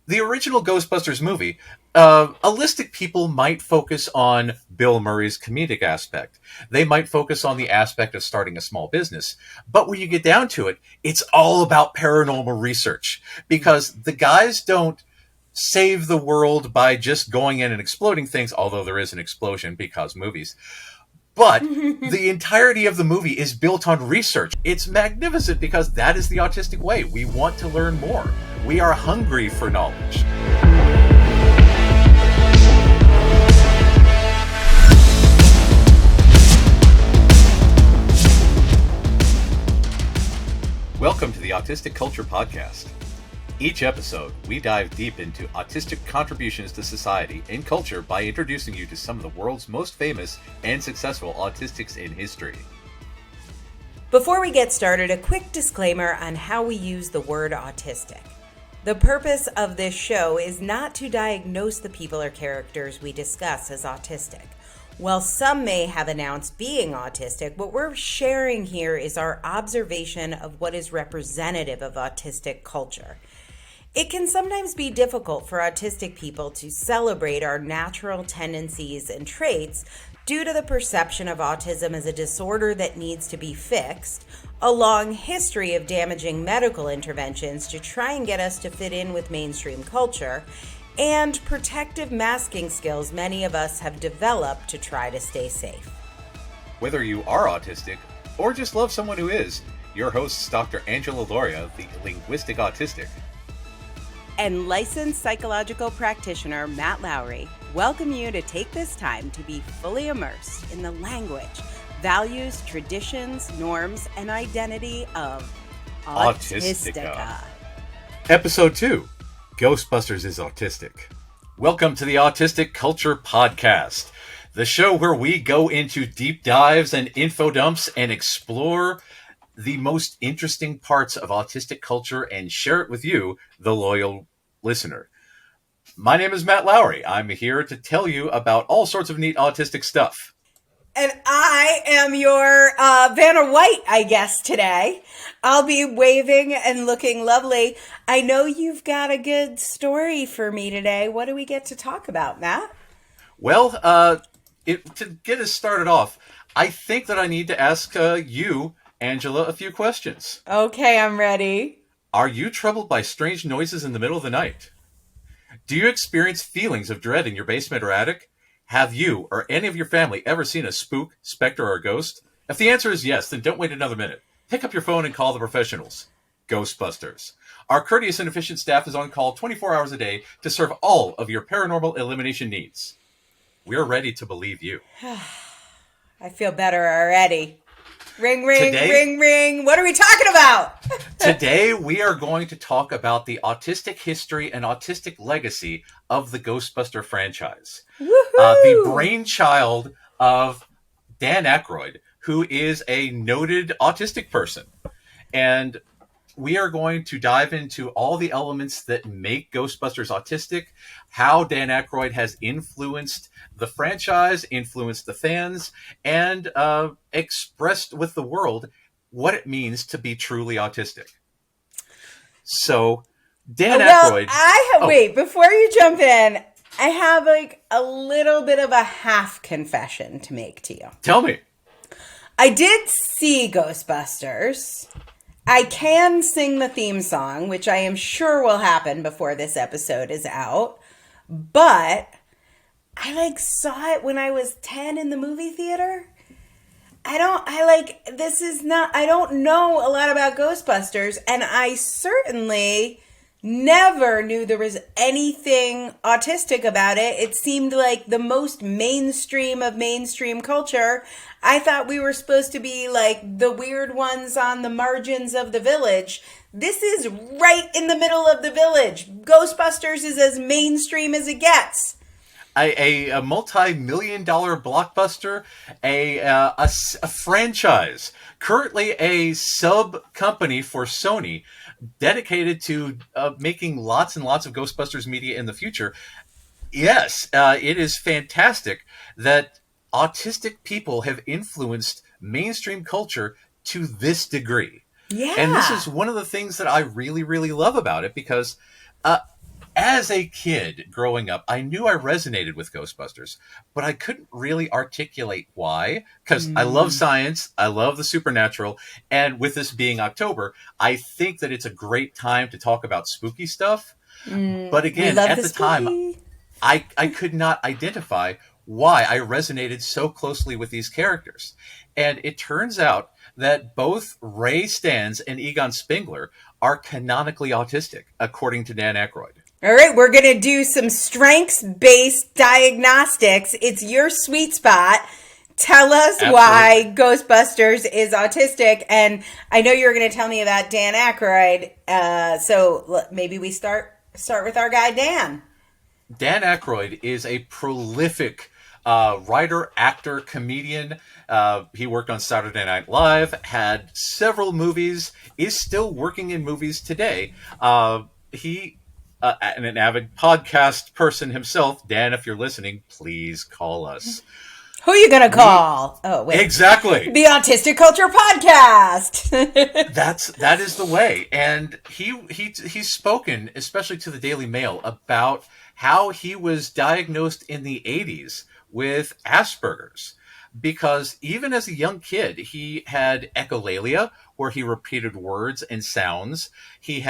The original Ghostbusters movie, holistic people might focus on Bill Murray's comedic aspect. They might focus on the aspect of starting a small business. But when you get down to it, it's all about paranormal research. Because the guys don't save the world by just going in and exploding things, although there is an explosion because movies. But the entirety of the movie is built on research. It's magnificent because that is the autistic way. We want to learn more. We are hungry for knowledge. Welcome to the Autistic Culture Podcast. Each episode, we dive deep into autistic contributions to society and culture by introducing you to some of the world's most famous and successful autistics in history. Before we get started, a quick disclaimer on how we use the word autistic. The purpose of this show is not to diagnose the people or characters we discuss as autistic. While some may have announced being autistic, what we're sharing here is our observation of what is representative of autistic culture. It can sometimes be difficult for autistic people to celebrate our natural tendencies and traits due to the perception of autism as a disorder that needs to be fixed, a long history of damaging medical interventions to try and get us to fit in with mainstream culture, and protective masking skills many of us have developed to try to stay safe. Whether you are autistic or just love someone who is, your hosts Dr. Angela Loria, the linguistic autistic, and licensed psychological practitioner Matt Lowry welcome you to take this time to be fully immersed in the language, values, traditions, norms, and identity of Autistica. Episode 2, Ghostbusters is Autistic. Welcome to the Autistic Culture Podcast, the show where we go into deep dives and info dumps and explore the most interesting parts of autistic culture and share it with you, the loyal listener. My name is Matt Lowry. I'm here to tell you about all sorts of neat autistic stuff. And I am your Vanna White, I guess, today. I'll be waving and looking lovely. I know you've got a good story for me today. What do we get to talk about, Matt? Well, to get us started off, I think that I need to ask you, Angela, a few questions. Okay, I'm ready. Are you troubled by strange noises in the middle of the night? Do you experience feelings of dread in your basement or attic? Have you or any of your family ever seen a spook, specter, or a ghost? If the answer is yes, then don't wait another minute. Pick up your phone and call the professionals. Ghostbusters. Our courteous and efficient staff is on call 24 hours a day to serve all of your paranormal elimination needs. We're ready to believe you. I feel better already. Ring, ring, ring, ring. What are we talking about? Today, we are going to talk about the autistic history and autistic legacy of the Ghostbuster franchise. The brainchild of Dan Aykroyd, who is a noted autistic person. And we are going to dive into all the elements that make Ghostbusters autistic, how Dan Aykroyd has influenced the franchise, influenced the fans, and expressed with the world what it means to be truly autistic. So, Dan Aykroyd... Wait, before you jump in, I have like a little bit of a half confession to make to you. Tell me. I did see Ghostbusters. I can sing the theme song, which I am sure will happen before this episode is out. But I saw it when I was 10 in the movie theater. I don't know a lot about Ghostbusters, and I certainly never knew there was anything autistic about it. It seemed like the most mainstream of mainstream culture. I thought we were supposed to be like the weird ones on the margins of the village. This is right in the middle of the village. Ghostbusters is as mainstream as it gets. A multi-million-dollar blockbuster, a franchise, currently a sub-company for Sony, dedicated to making lots and lots of Ghostbusters media in the future. Yes, it is fantastic that autistic people have influenced mainstream culture to this degree. Yeah. And this is one of the things that I really, really love about it, because as a kid growing up, I knew I resonated with Ghostbusters, but I couldn't really articulate why, because I love science, I love the supernatural, and with this being October, I think that it's a great time to talk about spooky stuff. But again, at the time, I could not identify why I resonated so closely with these characters. And it turns out that both Ray Stantz and Egon Spengler are canonically autistic, according to Dan Aykroyd. All right, we're going to do some strengths-based diagnostics. It's your sweet spot. Tell us Absolutely. why Ghostbusters is autistic. And I know you're going to tell me about Dan Aykroyd. So maybe we start with our guy, Dan. Dan Aykroyd is a prolific writer, actor, comedian. He worked on Saturday Night Live, had several movies, is still working in movies today. He and an avid podcast person himself. Dan, if you're listening, please call us. Who are you going to call? Oh, wait. Exactly. The Autistic Culture Podcast. That is the way. And he's spoken, especially to the Daily Mail, about how he was diagnosed in the 80s with Asperger's. Because even as a young kid, he had echolalia, where he repeated words and sounds. He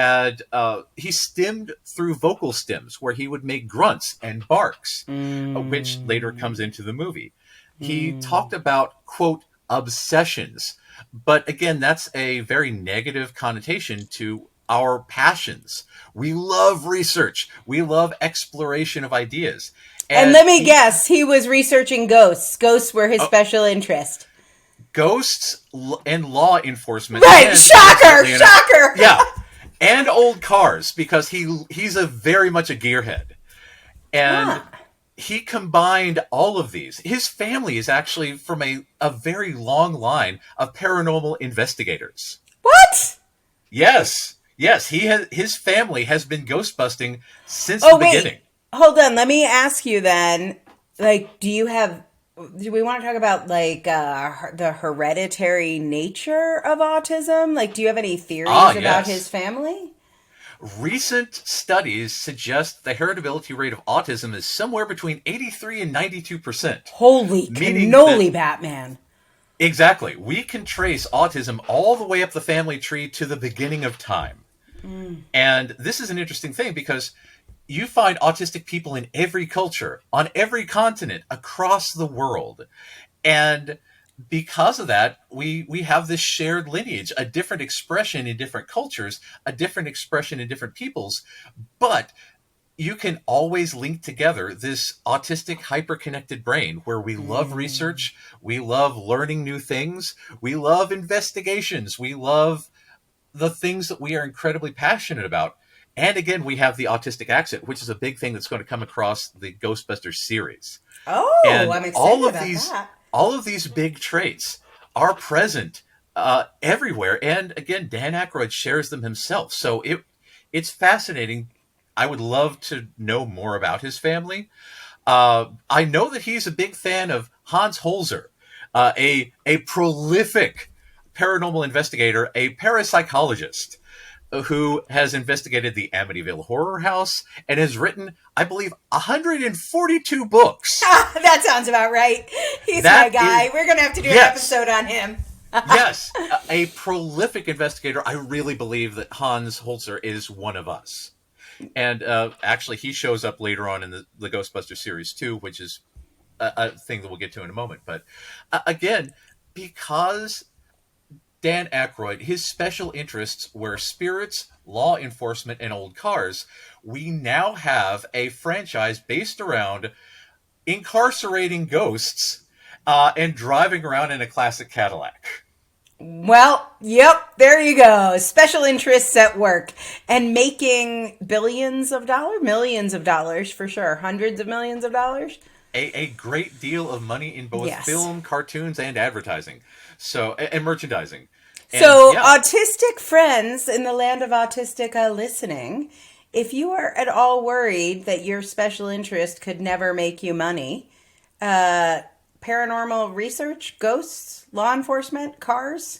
stimmed through vocal stems, where he would make grunts and barks, which later comes into the movie. He talked about, quote, obsessions. But again, that's a very negative connotation to our passions. We love research. We love exploration of ideas. And let me guess, he was researching ghosts. Ghosts were his special interest. Ghosts and law enforcement. Right, shocker! Yeah, and old cars, because he's very much a gearhead. And he combined all of these. His family is actually from a very long line of paranormal investigators. What? Yes. His family has been ghostbusting since the beginning. Hold on, let me ask you then, like, do we want to talk about, like, the hereditary nature of autism? Like, do you have any theories about his family? Recent studies suggest the heritability rate of autism is somewhere between 83 and 92%. Holy cannoli, Batman. Exactly. We can trace autism all the way up the family tree to the beginning of time. And this is an interesting thing, because you find autistic people in every culture, on every continent, across the world. And because of that, we have this shared lineage, a different expression in different cultures, a different expression in different peoples. But you can always link together this autistic hyperconnected brain, where we love research, we love learning new things, we love investigations, we love the things that we are incredibly passionate about. And again, we have the autistic accent, which is a big thing that's going to come across the Ghostbusters series. Oh, and I'm excited about that. All of these big traits are present everywhere. And again, Dan Aykroyd shares them himself. So it's fascinating. I would love to know more about his family. I know that he's a big fan of Hans Holzer, a prolific paranormal investigator, a parapsychologist, who has investigated the Amityville Horror House and has written, I believe, 142 books. That sounds about right. He's my guy. We're going to have to do an episode on him. Yes, a prolific investigator. I really believe that Hans Holzer is one of us. And actually, he shows up later on in the Ghostbusters series too, which is a thing that we'll get to in a moment. But again, because Dan Aykroyd, his special interests were spirits, law enforcement, and old cars, we now have a franchise based around incarcerating ghosts and driving around in a classic Cadillac. Well, yep, there you go. Special interests at work and making millions of dollars for sure. Hundreds of millions of dollars. A great deal of money in both film, cartoons, and advertising. So, and merchandising. And, autistic friends in the land of autistic listening, if you are at all worried that your special interest could never make you money, paranormal research, ghosts, law enforcement, cars,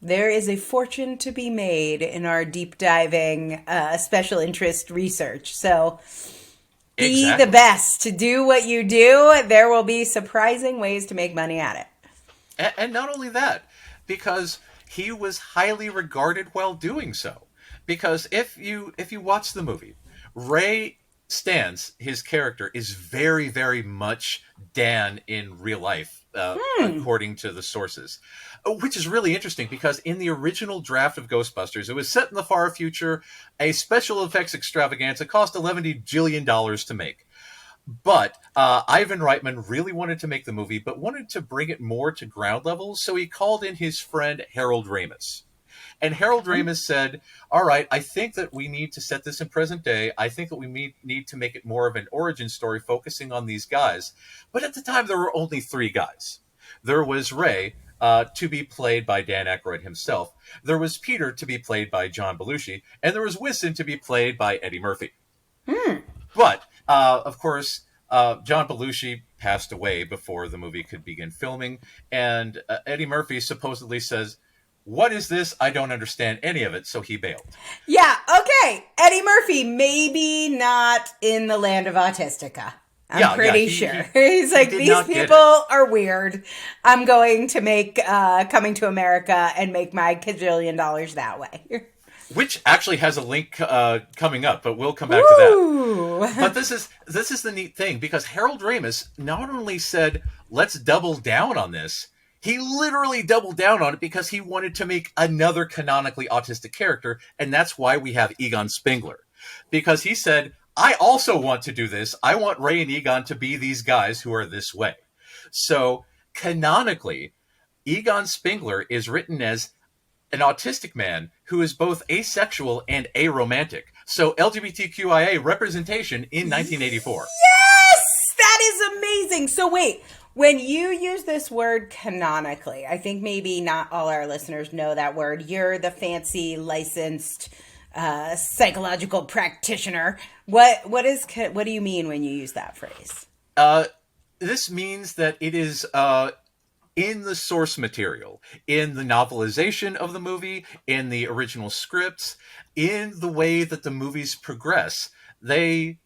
There is a fortune to be made in our deep diving special interest research. So be the best to do what you do. There will be surprising ways to make money at it. And not only that, because he was highly regarded while doing so. Because if you watch the movie, Ray Stantz, his character, is very, very much Dan in real life, according to the sources. Which is really interesting because in the original draft of Ghostbusters, it was set in the far future. A special effects extravaganza cost $11 billion to make. But Ivan Reitman really wanted to make the movie, but wanted to bring it more to ground level. So he called in his friend Harold Ramis. And Harold Ramis said, all right, I think that we need to set this in present day. I think that we need to make it more of an origin story focusing on these guys. But at the time, there were only 3 guys. There was Ray, to be played by Dan Aykroyd himself. There was Peter, to be played by John Belushi. And there was Winston, to be played by Eddie Murphy. But, of course, John Belushi passed away before the movie could begin filming. And Eddie Murphy supposedly says, what is this? I don't understand any of it. So he bailed. Yeah, okay. Eddie Murphy, maybe not in the land of Autistica. I'm pretty sure. He's like, these people are weird. I'm going to make Coming to America and make my $1 gajillion that way. Which actually has a link coming up, but we'll come back to that. But this is the neat thing, because Harold Ramis not only said, let's double down on this, he literally doubled down on it because he wanted to make another canonically autistic character, and that's why we have Egon Spengler. Because he said, I also want to do this. I want Ray and Egon to be these guys who are this way. So, canonically, Egon Spengler is written as an autistic man who is both asexual and aromantic. So, LGBTQIA representation in 1984. Yes! That is amazing! So wait, when you use this word canonically, I think maybe not all our listeners know that word. You're the fancy licensed psychological practitioner. What do you mean when you use that phrase? This means that it is in the source material, in the novelization of the movie, in the original scripts, in the way that the movies progress. They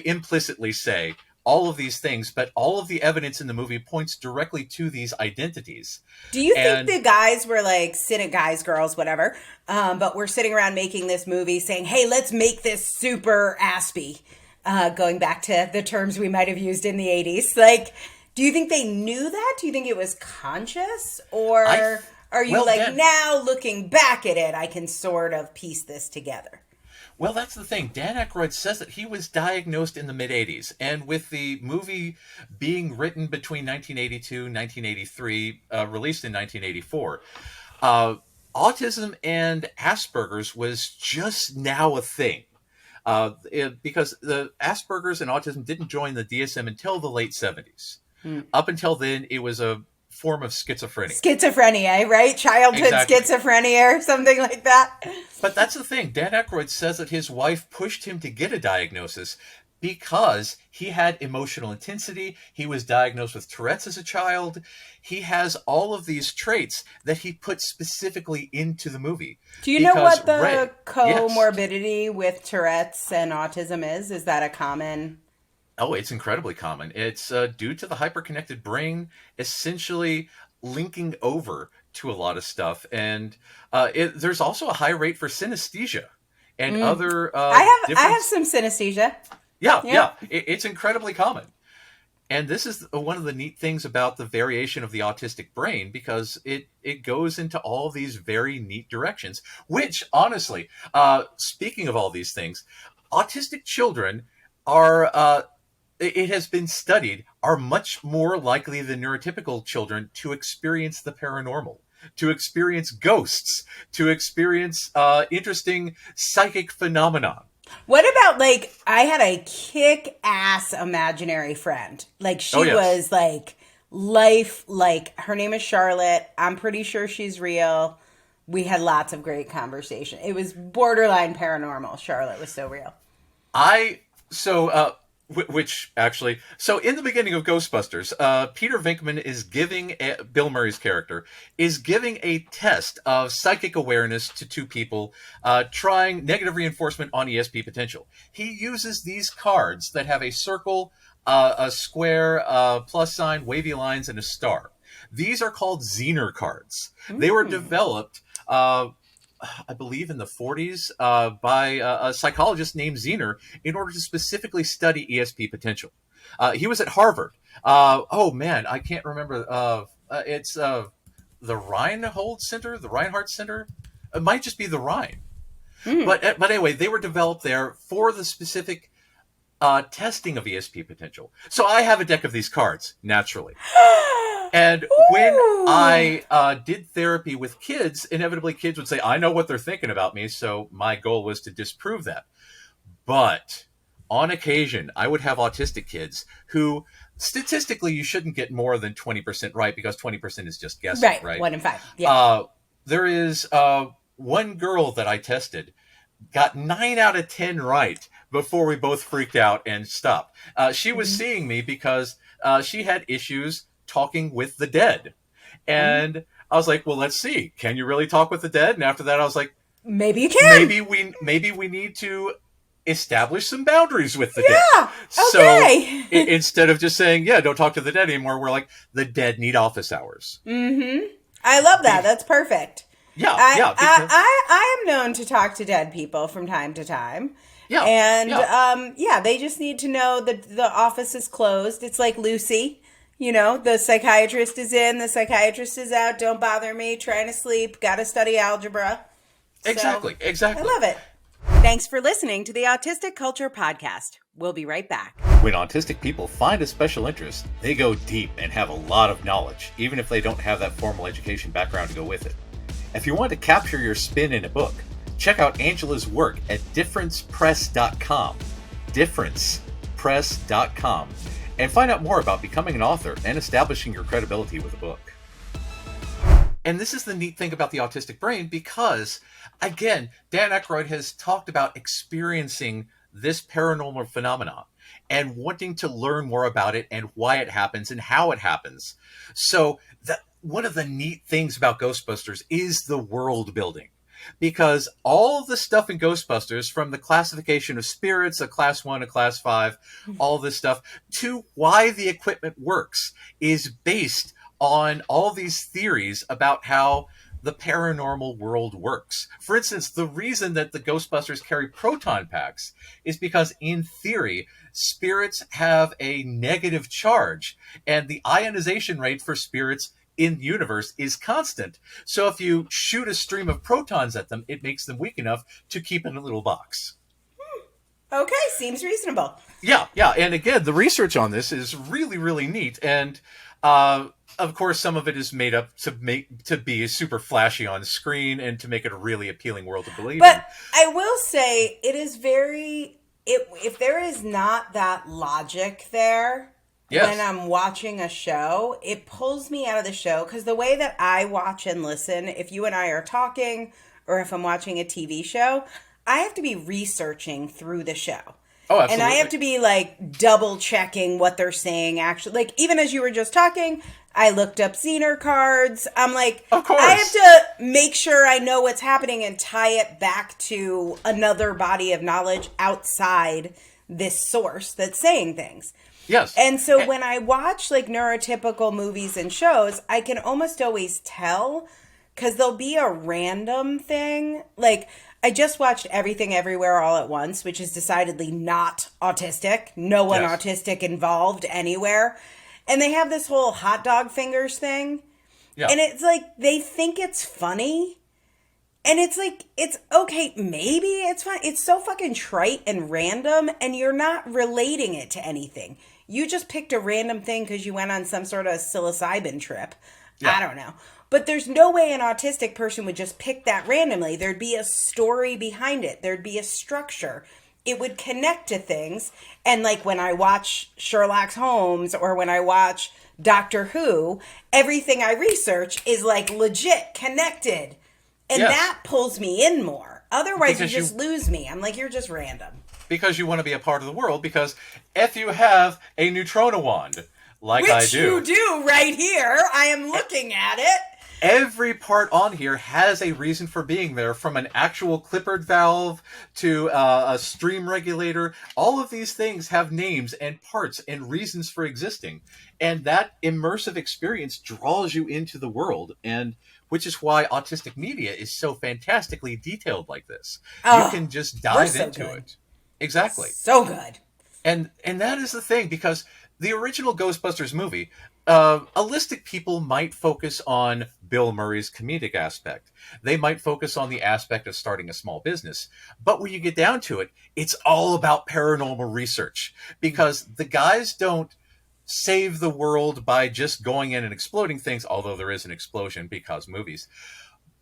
implicitly say all of these things, but all of the evidence in the movie points directly to these identities. Do you think the guys were like guys, girls, whatever, but we're sitting around making this movie saying, hey, let's make this super aspy, going back to the terms we might have used in the 80s. Like, do you think they knew that? Do you think it was conscious? Or are you now looking back at it, I can sort of piece this together? Well, that's the thing. Dan Aykroyd says that he was diagnosed in the mid-'80s, and with the movie being written between 1982 and 1983, released in 1984, autism and Asperger's was just now a thing. Because the Asperger's and autism didn't join the DSM until the late 70s. Up until then, it was a form of schizophrenia. Schizophrenia, right? Childhood schizophrenia or something like that. But that's the thing. Dan Aykroyd says that his wife pushed him to get a diagnosis because he had emotional intensity. He was diagnosed with Tourette's as a child. He has all of these traits that he put specifically into the movie. Do you know what the comorbidity with Tourette's and autism is? Is that a common... Oh, it's incredibly common. It's due to the hyperconnected brain essentially linking over to a lot of stuff. And there's also a high rate for synesthesia and other... I have some synesthesia. Yeah. It's incredibly common. And this is one of the neat things about the variation of the autistic brain, because it goes into all these very neat directions, which, honestly, speaking of all these things, autistic children are... it has been studied, are much more likely than neurotypical children to experience the paranormal, to experience ghosts, to experience interesting psychic phenomena. What about, like, I had a kick-ass imaginary friend. Like, she was, like, her name is Charlotte. I'm pretty sure she's real. We had lots of great conversation. It was borderline paranormal. Charlotte was so real. Which actually, so in the beginning of Ghostbusters, Peter Venkman is giving Bill Murray's character is giving a test of psychic awareness to two people, trying negative reinforcement on ESP potential. He uses these cards that have a circle, a square, a plus sign, wavy lines, and a star. These are called Zener cards. They were developed, I believe, in the 40s by a psychologist named Zener in order to specifically study ESP potential. He was at Harvard. Oh, man, I can't remember. It's the Reinhold Center, the Reinhardt Center. It might just be the Rhine. But anyway, they were developed there for the specific testing of ESP potential. So I have a deck of these cards, naturally. And when I did therapy with kids, inevitably kids would say, I know what they're thinking about me. So my goal was to disprove that. But on occasion, I would have autistic kids who statistically you shouldn't get more than 20% right because 20% is just guessing, right? 1 in 5. Yeah. There is one girl that I tested got 9 out of 10 right before we both freaked out and stopped. She was seeing me because she had issues talking with the dead. And I was like, well, let's see. Can you really talk with the dead? And after that, I was like, maybe you can. Maybe we need to establish some boundaries with the dead. Yeah. Okay. So instead of just saying, yeah, don't talk to the dead anymore, we're like, the dead need office hours. I love that. That's perfect. Yeah. I am known to talk to dead people from time to time. Yeah. And they just need to know that the office is closed. It's like Lucy. You know, the psychiatrist is in, the psychiatrist is out. Don't bother me. Trying to sleep. Got to study algebra. Exactly. I love it. Thanks for listening to the Autistic Culture Podcast. We'll be right back. When autistic people find a special interest, they go deep and have a lot of knowledge, even if they don't have that formal education background to go with it. If you want to capture your spin in a book, check out Angela's work at differencepress.com. Differencepress.com. And find out more about becoming an author and establishing your credibility with a book. And this is the neat thing about the autistic brain because, again, Dan Aykroyd has talked about experiencing this paranormal phenomenon and wanting to learn more about it and why it happens and how it happens. So one of the neat things about Ghostbusters is the world building. Because all of the stuff in Ghostbusters, from the classification of spirits, a class 1, a class 5, all this stuff, to why the equipment works, is based on all these theories about how the paranormal world works. For instance, the reason that the Ghostbusters carry proton packs is because, in theory, spirits have a negative charge, and the ionization rate for spirits in the universe is constant. So if you shoot a stream of protons at them, it makes them weak enough to keep in a little box. Okay, seems reasonable. Yeah. And again, the research on this is really, really neat. And of course, some of it is made up to be super flashy on screen and to make it a really appealing world to believe in. But I will say, it is if there is not that logic there, yes, when I'm watching a show, it pulls me out of the show. Because the way that I watch and listen, if you and I are talking or if I'm watching a TV show, I have to be researching through the show. Oh, absolutely. And I have to be like double checking what they're saying. Actually, like even as you were just talking, I looked up Zener cards. I'm like, of course, I have to make sure I know what's happening and tie it back to another body of knowledge outside this source that's saying things. Yes. And so when I watch like neurotypical movies and shows, I can almost always tell because there'll be a random thing. Like I just watched Everything Everywhere All at Once, which is decidedly not autistic. No one autistic involved anywhere. And they have this whole hot dog fingers thing. Yeah. And it's like they think it's funny. And it's like, it's okay, maybe it's fine. It's so fucking trite and random, and you're not relating it to anything. You just picked a random thing because you went on some sort of psilocybin trip. Yeah. I don't know. But there's no way an autistic person would just pick that randomly. There'd be a story behind it. There'd be a structure. It would connect to things. And like when I watch Sherlock Holmes or when I watch Doctor Who, everything I research is like legit connected. And that pulls me in more. Otherwise, you just lose me. I'm like, you're just random. because you want to be a part of the world, because if you have a neutrona wand, like I Which do. you do right here. I am looking at it. Every part on here has a reason for being there, from an actual Clippard valve to a stream regulator. All of these things have names and parts and reasons for existing. And that immersive experience draws you into the world, and which is why autistic media is so fantastically detailed like this. You can just dive into it. Exactly. So good. And that is the thing, because the original Ghostbusters movie, holistic people might focus on Bill Murray's comedic aspect. They might focus on the aspect of starting a small business. But when you get down to it, it's all about paranormal research, because the guys don't save the world by just going in and exploding things, although there is an explosion because movies.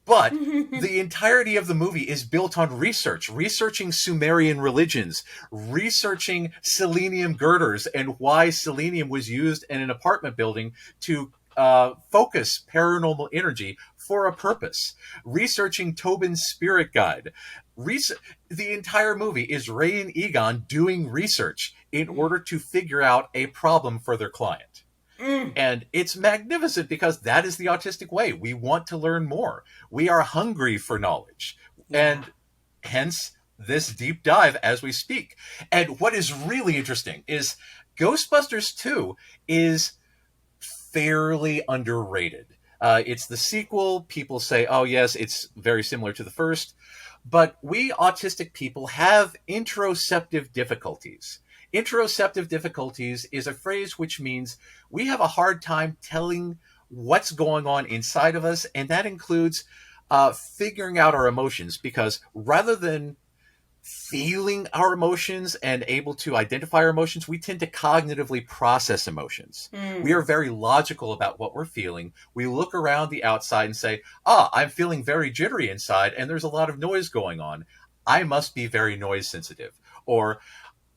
But the entirety of the movie is built on research, researching Sumerian religions, researching selenium girders and why selenium was used in an apartment building to focus paranormal energy for a purpose, researching Tobin's spirit guide. The entire movie is Ray and Egon doing research in order to figure out a problem for their client. And it's magnificent, because that is the autistic way. We want to learn more. We are hungry for knowledge. Yeah. And hence this deep dive as we speak. And what is really interesting is Ghostbusters 2 is fairly underrated. It's the sequel. People say, oh, yes, it's very similar to the first. But we autistic people have interoceptive difficulties. Interoceptive difficulties is a phrase which means we have a hard time telling what's going on inside of us, and that includes figuring out our emotions, because rather than feeling our emotions and able to identify our emotions, we tend to cognitively process emotions. We are very logical about what we're feeling. We look around the outside and say, I'm feeling very jittery inside, and there's a lot of noise going on. I must be very noise sensitive. Or,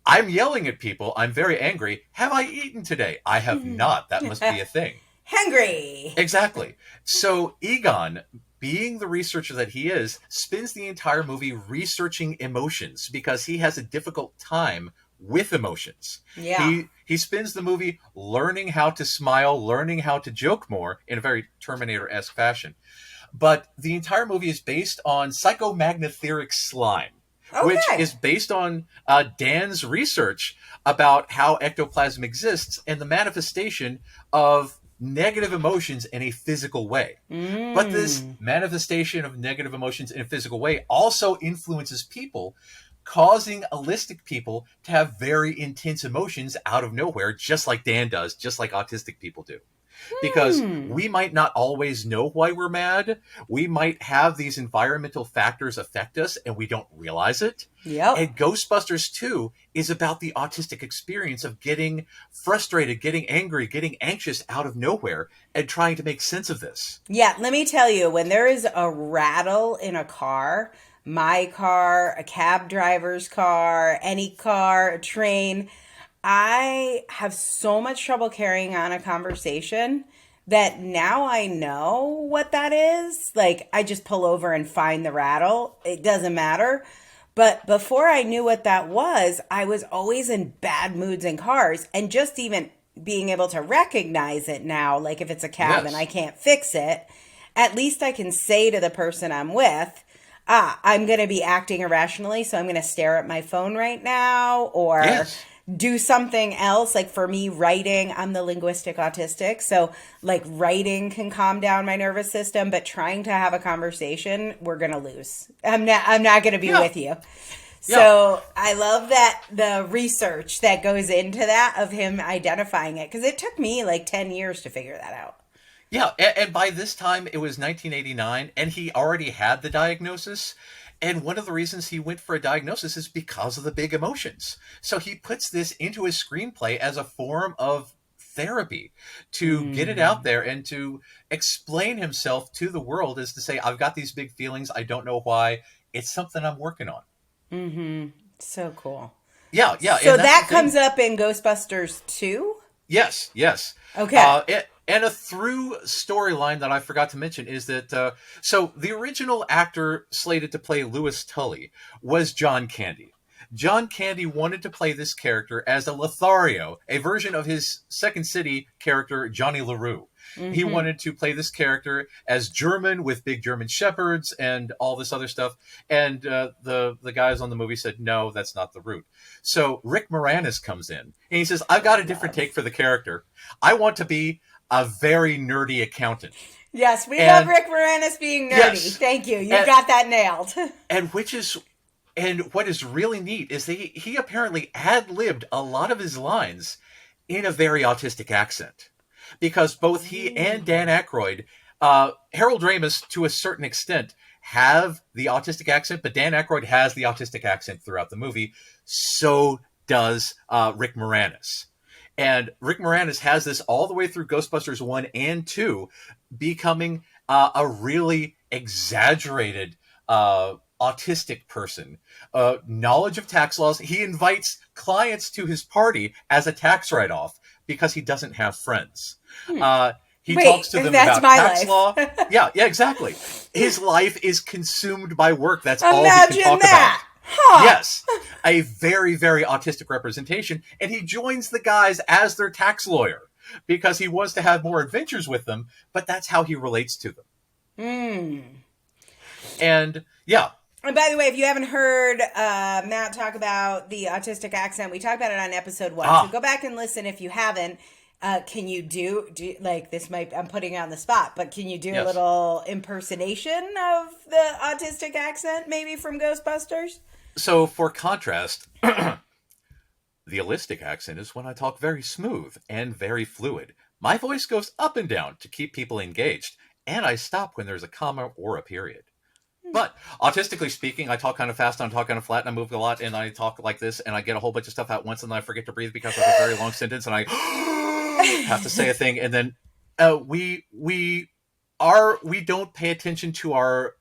I'm yelling at people. I'm very angry. Have I eaten today? I have not. That must be a thing. Hungry. Exactly. So Egon, being the researcher that he is, spends the entire movie researching emotions, because he has a difficult time with emotions. Yeah. He spends the movie learning how to smile, learning how to joke more in a very Terminator-esque fashion. But the entire movie is based on psychomagnetheric slime. Okay. Which is based on Dan's research about how ectoplasm exists and the manifestation of negative emotions in a physical way. But this manifestation of negative emotions in a physical way also influences people, causing holistic people to have very intense emotions out of nowhere, just like Dan does, just like autistic people do. Because we might not always know why we're mad. We might have these environmental factors affect us and we don't realize it. Yep. And Ghostbusters 2 is about the autistic experience of getting frustrated, getting angry, getting anxious out of nowhere and trying to make sense of this. Yeah, let me tell you, when there is a rattle in a car, my car, a cab driver's car, any car, a train, I have so much trouble carrying on a conversation that now I know what that is. Like, I just pull over and find the rattle. It doesn't matter. But before I knew what that was, I was always in bad moods in cars. And just even being able to recognize it now, like if it's a cab and I can't fix it, at least I can say to the person I'm with, I'm going to be acting irrationally, so I'm going to stare at my phone right now, or do something else. Like for me, writing, I'm the linguistic autistic, so like writing can calm down my nervous system, but trying to have a conversation, we're going to lose. I'm not going to be with you. So I love that the research that goes into that of him identifying it, because it took me like 10 years to figure that out. Yeah, and by this time, it was 1989, and he already had the diagnosis. And one of the reasons he went for a diagnosis is because of the big emotions. So he puts this into his screenplay as a form of therapy to get it out there and to explain himself to the world, as to say, I've got these big feelings. I don't know why. It's something I'm working on. Mm-hmm. So cool. Yeah. So that comes up in Ghostbusters 2? Yes. Okay. And a through storyline that I forgot to mention is that, so the original actor slated to play Louis Tully was John Candy. John Candy wanted to play this character as a Lothario, a version of his Second City character, Johnny LaRue. He wanted to play this character as German with big German shepherds and all this other stuff. And the guys on the movie said, no, that's not the route. So Rick Moranis comes in and he says, I've got a different take for the character. I want to be a very nerdy accountant. Yes, we love Rick Moranis being nerdy. Yes, thank you. You got that nailed. And what is really neat is he apparently ad-libbed a lot of his lines in a very autistic accent. Because both he and Dan Aykroyd, Harold Ramis, to a certain extent, have the autistic accent, but Dan Aykroyd has the autistic accent throughout the movie. So does Rick Moranis. And Rick Moranis has this all the way through Ghostbusters 1 and 2, becoming a really exaggerated autistic person. Knowledge of tax laws. He invites clients to his party as a tax write-off because he doesn't have friends. He talks to them about tax law. Yeah, exactly. His life is consumed by work. That's all he can talk about. Huh. Yes, a very, very autistic representation. And he joins the guys as their tax lawyer because he wants to have more adventures with them, but that's how he relates to them. And yeah. And by the way, if you haven't heard Matt talk about the autistic accent, we talked about it on episode 1. So go back and listen if you haven't. Can you do like this? I'm putting you on the spot, but can you do a little impersonation of the autistic accent, maybe from Ghostbusters? So for contrast, the allistic accent is when I talk very smooth and very fluid. My voice goes up and down to keep people engaged, and I stop when there's a comma or a period. But autistically speaking, I talk kind of fast, I talk kind of flat, and I move a lot, and I talk like this, and I get a whole bunch of stuff out once, and then I forget to breathe because of a very long sentence, and I have to say a thing, and then we don't pay attention to our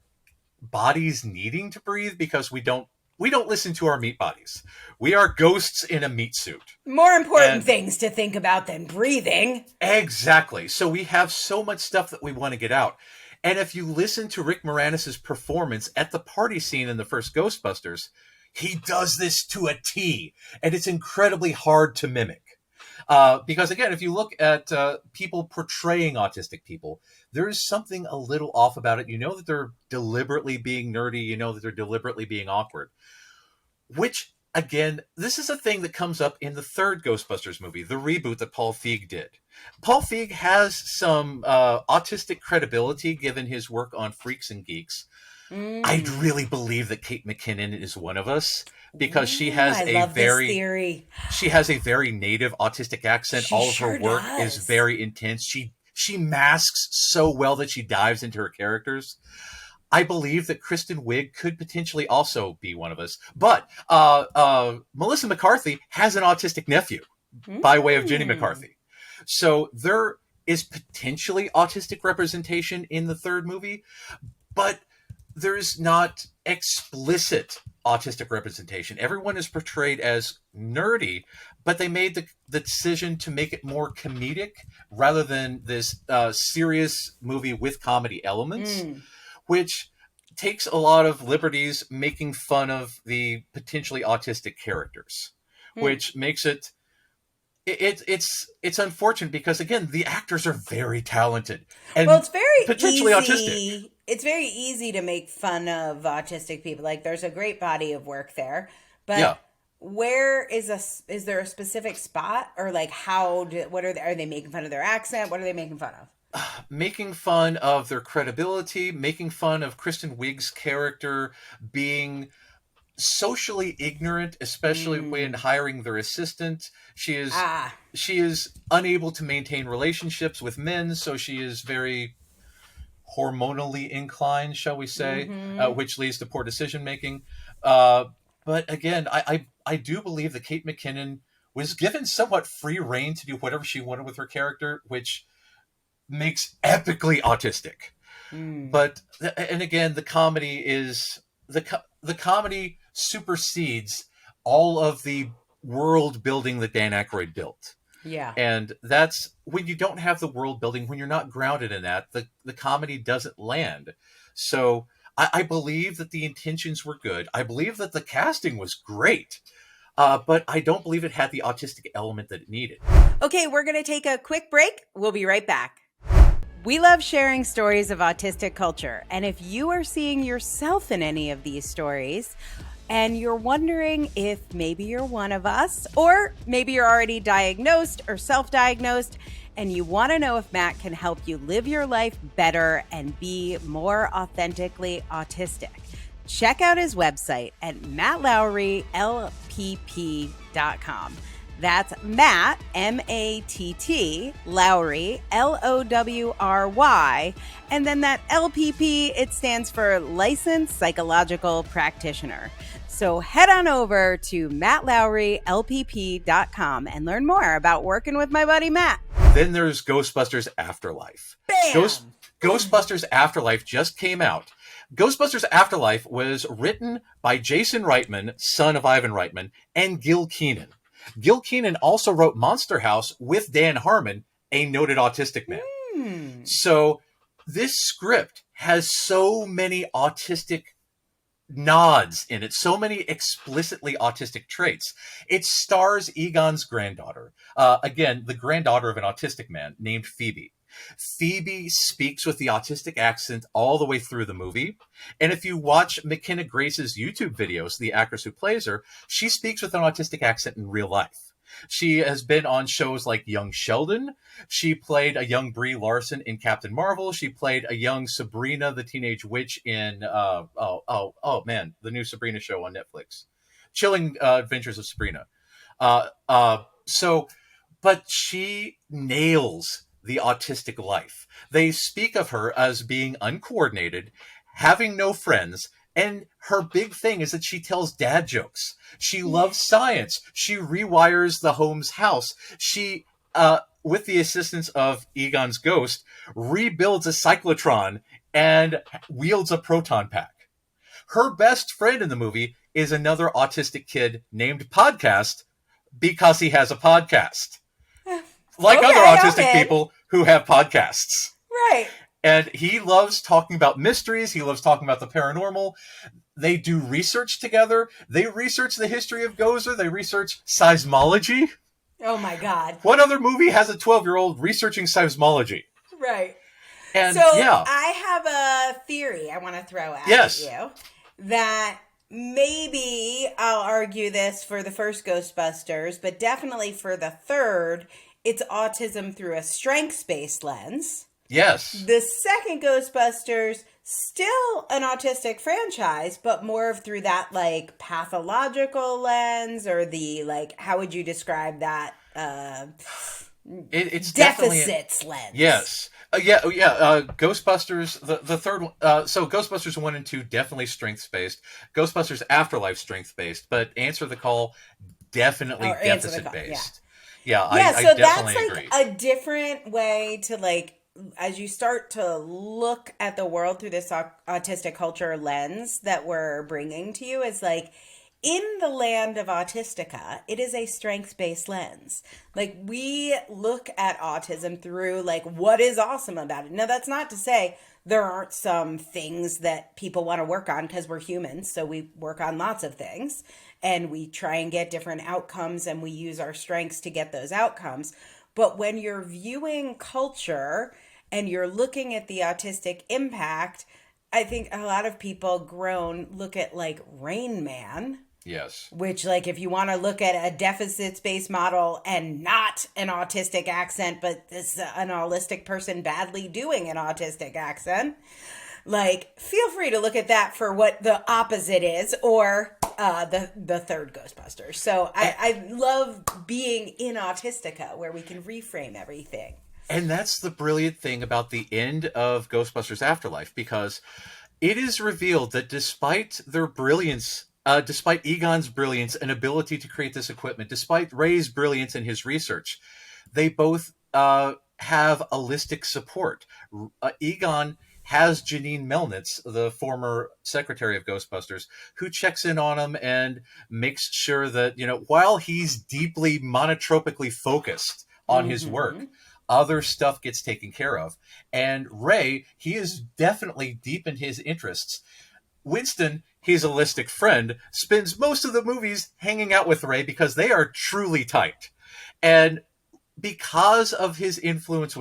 bodies needing to breathe because we don't listen to our meat bodies. We are ghosts in a meat suit. More important things to think about than breathing. Exactly. So we have so much stuff that we want to get out. And if you listen to Rick Moranis' performance at the party scene in the first Ghostbusters, he does this to a T, and it's incredibly hard to mimic. Because again, if you look at people portraying autistic people, there is something a little off about it. You know that they're deliberately being nerdy. You know that they're deliberately being awkward. Which, again, this is a thing that comes up in the third Ghostbusters movie, the reboot that Paul Feig did. Paul Feig has some autistic credibility given his work on Freaks and Geeks. I really believe that Kate McKinnon is one of us because she has she has a very native autistic accent. All of her work is very intense. She masks so well that she dives into her characters. I believe that Kristen Wiig could potentially also be one of us. But Melissa McCarthy has an autistic nephew by way of Jenny McCarthy. So there is potentially autistic representation in the third movie, but there's not explicit autistic representation. Everyone is portrayed as nerdy, but they made the decision to make it more comedic rather than this serious movie with comedy elements, which takes a lot of liberties making fun of the potentially autistic characters, which makes it's unfortunate because again the actors are very talented and it's very potentially easy. Autistic. It's very easy to make fun of autistic people. Like there's a great body of work there, but where is there a specific spot or like are they making fun of their accent? What are they making fun of? Making fun of their credibility, making fun of Kristen Wiig's character being socially ignorant, especially when hiring their assistant. She is unable to maintain relationships with men, so she is very hormonally inclined, shall we say, which leads to poor decision making. But again, I do believe that Kate McKinnon was given somewhat free reign to do whatever she wanted with her character, which makes epically autistic. But and again, the comedy is the comedy supersedes all of the world building that Dan Aykroyd built. Yeah. And that's when you don't have the world building, when you're not grounded in that, the comedy doesn't land. So I believe that the intentions were good. I believe that the casting was great. But I don't believe it had the autistic element that it needed. Okay, we're going to take a quick break. We'll be right back. We love sharing stories of autistic culture. And if you are seeing yourself in any of these stories and you're wondering if maybe you're one of us, or maybe you're already diagnosed or self-diagnosed, and you want to know if Matt can help you live your life better and be more authentically autistic, check out his website at mattlowrylpp.com. That's Matt, M-A-T-T, Lowry, L-O-W-R-Y. And then that LPP, it stands for Licensed Psychological Practitioner. So head on over to mattlowrylpp.com and learn more about working with my buddy Matt. Then there's Ghostbusters Afterlife. Bam! Ghostbusters Afterlife just came out. Ghostbusters Afterlife was written by Jason Reitman, son of Ivan Reitman, and Gil Kenan. Gil Kenan also wrote Monster House with Dan Harmon, a noted autistic man. So this script has so many autistic nods in it, so many explicitly autistic traits. It stars Egon's granddaughter, again, the granddaughter of an autistic man named Phoebe. Phoebe speaks with the autistic accent all the way through the movie. And if you watch McKenna Grace's YouTube videos, the actress who plays her, she speaks with an autistic accent in real life. She has been on shows like Young Sheldon. She played a young Brie Larson in Captain Marvel. She played a young Sabrina the Teenage Witch in, the new Sabrina show on Netflix. Chilling Adventures of Sabrina. But she nails the autistic life. They speak of her as being uncoordinated, having no friends, and her big thing is that she tells dad jokes. She loves science. She rewires the Holmes house. She, with the assistance of Egon's ghost, rebuilds a cyclotron and wields a proton pack. Her best friend in the movie is another autistic kid named Podcast because he has a podcast. Like other autistic people who have podcasts. Right. And he loves talking about mysteries. He loves talking about the paranormal. They do research together. They research the history of Gozer. They research seismology. Oh, my God. What other movie has a 12-year-old researching seismology? Right. And, so I have a theory I want to throw at you. That maybe I'll argue this for the first Ghostbusters, but definitely for the third, it's autism through a strengths-based lens. Yes. The second Ghostbusters, still an autistic franchise, but more of through that, like, pathological lens, or the, like, how would you describe that? It's deficits lens. Yes. Ghostbusters, the third one. So Ghostbusters 1 and 2, definitely strengths-based. Ghostbusters Afterlife, strengths-based. But Answer the Call, definitely deficit-based. Yeah, I so definitely that's agree. Like a different way to, like, as you start to look at the world through this autistic culture lens that we're bringing to you, is like, in the land of Autistica, it is a strengths-based lens. Like, we look at autism through, like, what is awesome about it. Now, that's not to say there aren't some things that people want to work on, because we're humans, so we work on lots of things, and we try and get different outcomes, and we use our strengths to get those outcomes. But when you're viewing culture and you're looking at the autistic impact, I think a lot of people look at, like, Rain Man. Yes. Which, like, if you want to look at a deficit-based model and not an autistic accent, but this an holistic person badly doing an autistic accent, like, feel free to look at that for what the opposite is, or the third Ghostbusters. So I love being in Autistica, where we can reframe everything. And that's the brilliant thing about the end of Ghostbusters Afterlife, because it is revealed that despite their brilliance, despite Egon's brilliance and ability to create this equipment, despite Ray's brilliance in his research, they both have holistic support. Egon has Janine Melnitz, the former secretary of Ghostbusters, who checks in on him and makes sure that, while he's deeply monotropically focused on his work, other stuff gets taken care of. And Ray, he is definitely deep in his interests. Winston, his holistic friend, spends most of the movies hanging out with Ray because they are truly tight. And because of Ray's influence,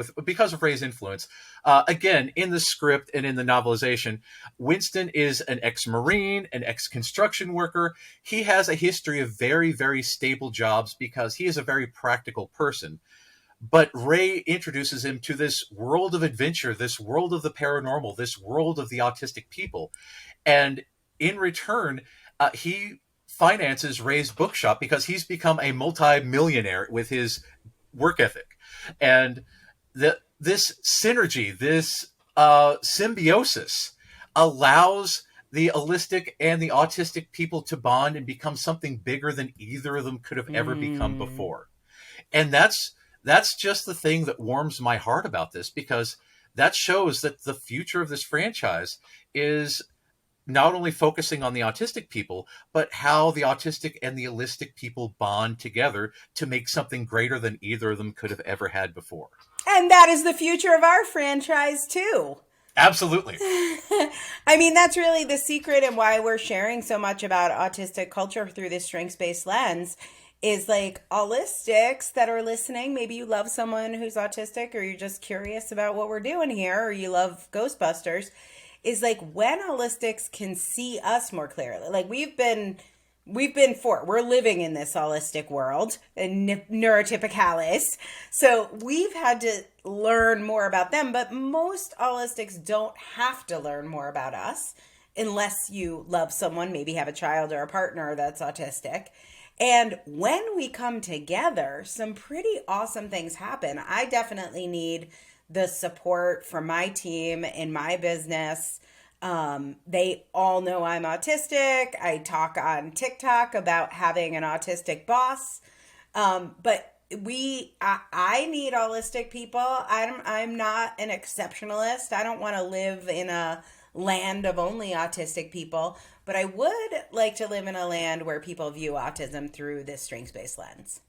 again, in the script and in the novelization, Winston is an ex-Marine, an ex-construction worker. He has a history of very, very stable jobs because he is a very practical person. But Ray introduces him to this world of adventure, this world of the paranormal, this world of the autistic people. And in return, he finances Ray's bookshop because he's become a multi-millionaire with his work ethic. And this synergy, this symbiosis allows the holistic and the autistic people to bond and become something bigger than either of them could have ever become before. And that's just the thing that warms my heart about this, because that shows that the future of this franchise is not only focusing on the autistic people, but how the autistic and the holistic people bond together to make something greater than either of them could have ever had before. And that is the future of our franchise, too. Absolutely. I mean, that's really the secret and why we're sharing so much about autistic culture through this strengths-based lens is like holistics that are listening. Maybe you love someone who's autistic, or you're just curious about what we're doing here, or you love Ghostbusters. Is like when holistics can see us more clearly. Like we're living in this holistic world and neurotypicalis. So we've had to learn more about them, but most holistics don't have to learn more about us unless you love someone, maybe have a child or a partner that's autistic. And when we come together, some pretty awesome things happen. I definitely need the support from my team in my business. They all know I'm autistic. I talk on TikTok about having an autistic boss. But I need holistic people. I'm not an exceptionalist. I don't want to live in a land of only autistic people, but I would like to live in a land where people view autism through this strengths-based lens.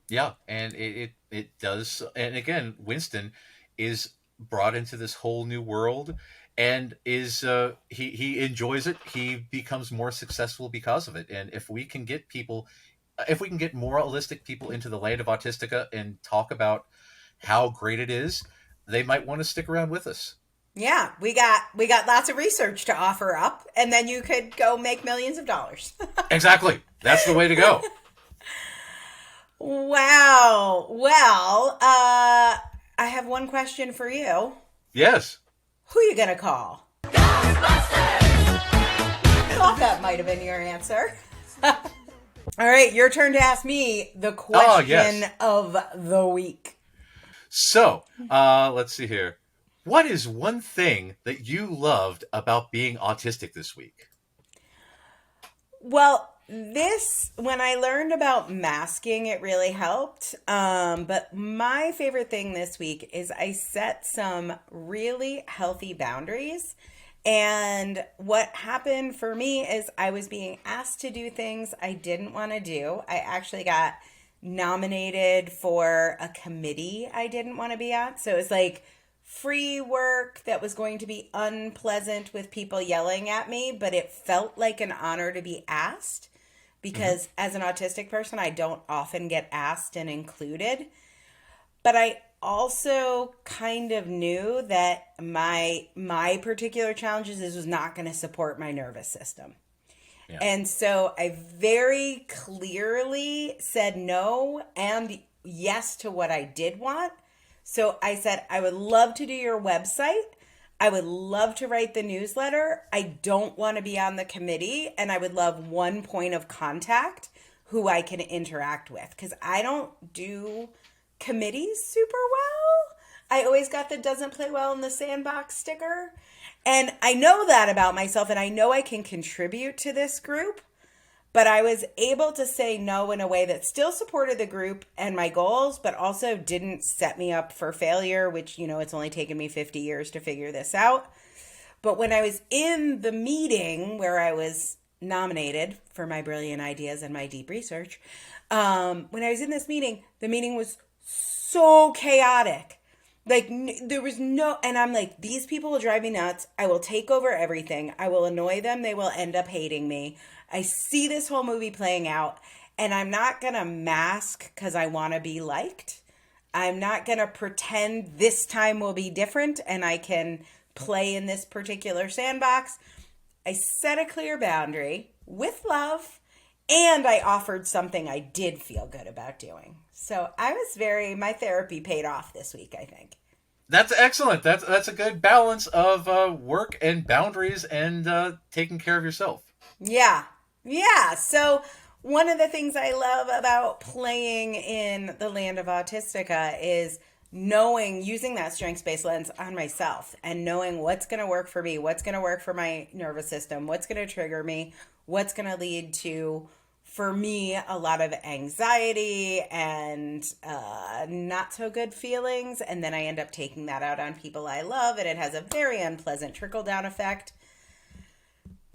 Yeah, and it does. And again, Winston is brought into this whole new world and is he enjoys it. He becomes more successful because of it. And if we can get more holistic people into the land of Autistica and talk about how great it is, they might want to stick around with us. Yeah, we got lots of research to offer up, and then you could go make millions of dollars. Exactly. That's the way to go. Wow. Well, I have one question for you. Yes. Who are you going to call? Ghostbusters! I thought that might have been your answer. All right, your turn to ask me the question of the week. So, let's see here. What is one thing that you loved about being autistic this week? Well, when I learned about masking, it really helped. But my favorite thing this week is I set some really healthy boundaries. And what happened for me is I was being asked to do things I didn't want to do. I actually got nominated for a committee I didn't want to be at. So it was like free work that was going to be unpleasant with people yelling at me, but it felt like an honor to be asked because as an autistic person, I don't often get asked and included. But I also kind of knew that my particular challenges was not going to support my nervous system. Yeah. And so I very clearly said no and yes to what I did want. So I said, I would love to do your website. I would love to write the newsletter. I don't want to be on the committee. And I would love one point of contact who I can interact with. Because I don't do committees super well. I always got the doesn't play well in the sandbox sticker. And I know that about myself. And I know I can contribute to this group. But I was able to say no in a way that still supported the group and my goals, but also didn't set me up for failure, which, it's only taken me 50 years to figure this out. But when I was in the meeting where I was nominated for my brilliant ideas and my deep research, when I was in this meeting, the meeting was so chaotic. Like, there was no, and I'm like, these people will drive me nuts. I will take over everything. I will annoy them. They will end up hating me. I see this whole movie playing out, and I'm not going to mask because I want to be liked. I'm not going to pretend this time will be different and I can play in this particular sandbox. I set a clear boundary with love, and I offered something I did feel good about doing. So my therapy paid off this week, I think. That's excellent. That's a good balance of work and boundaries and taking care of yourself. Yeah. Yeah. So one of the things I love about playing in the land of Autistica is using that strengths-based lens on myself and knowing what's going to work for me, what's going to work for my nervous system, what's going to trigger me, what's going to lead to, for me, a lot of anxiety and not so good feelings. And then I end up taking that out on people I love, and it has a very unpleasant trickle-down effect.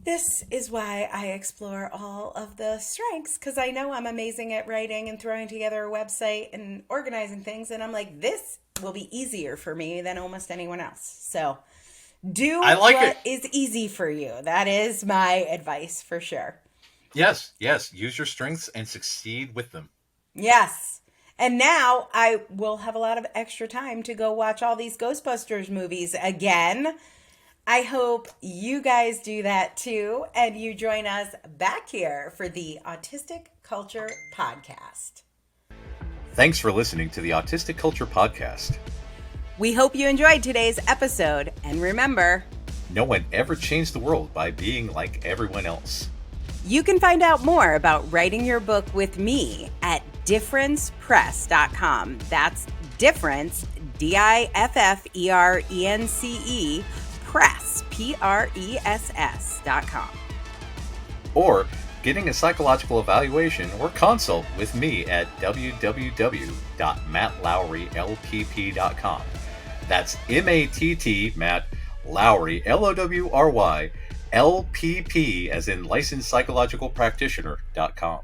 This is why I explore all of the strengths, because I know I'm amazing at writing and throwing together a website and organizing things. And I'm like, this will be easier for me than almost anyone else. So what is easy for you. That is my advice for sure. Yes. Use your strengths and succeed with them. Yes. And now I will have a lot of extra time to go watch all these Ghostbusters movies again. I hope you guys do that too, and you join us back here for the Autistic Culture Podcast. Thanks for listening to the Autistic Culture Podcast. We hope you enjoyed today's episode, and remember, no one ever changed the world by being like everyone else. You can find out more about writing your book with me at differencepress.com. That's difference, DIFFERENCE, press, PRESS.com. Or getting a psychological evaluation or consult with me at www.mattlowrylpp.com. That's MATT, Matt Lowry, LOWRY, LPP, as in licensed psychological practitioner.com.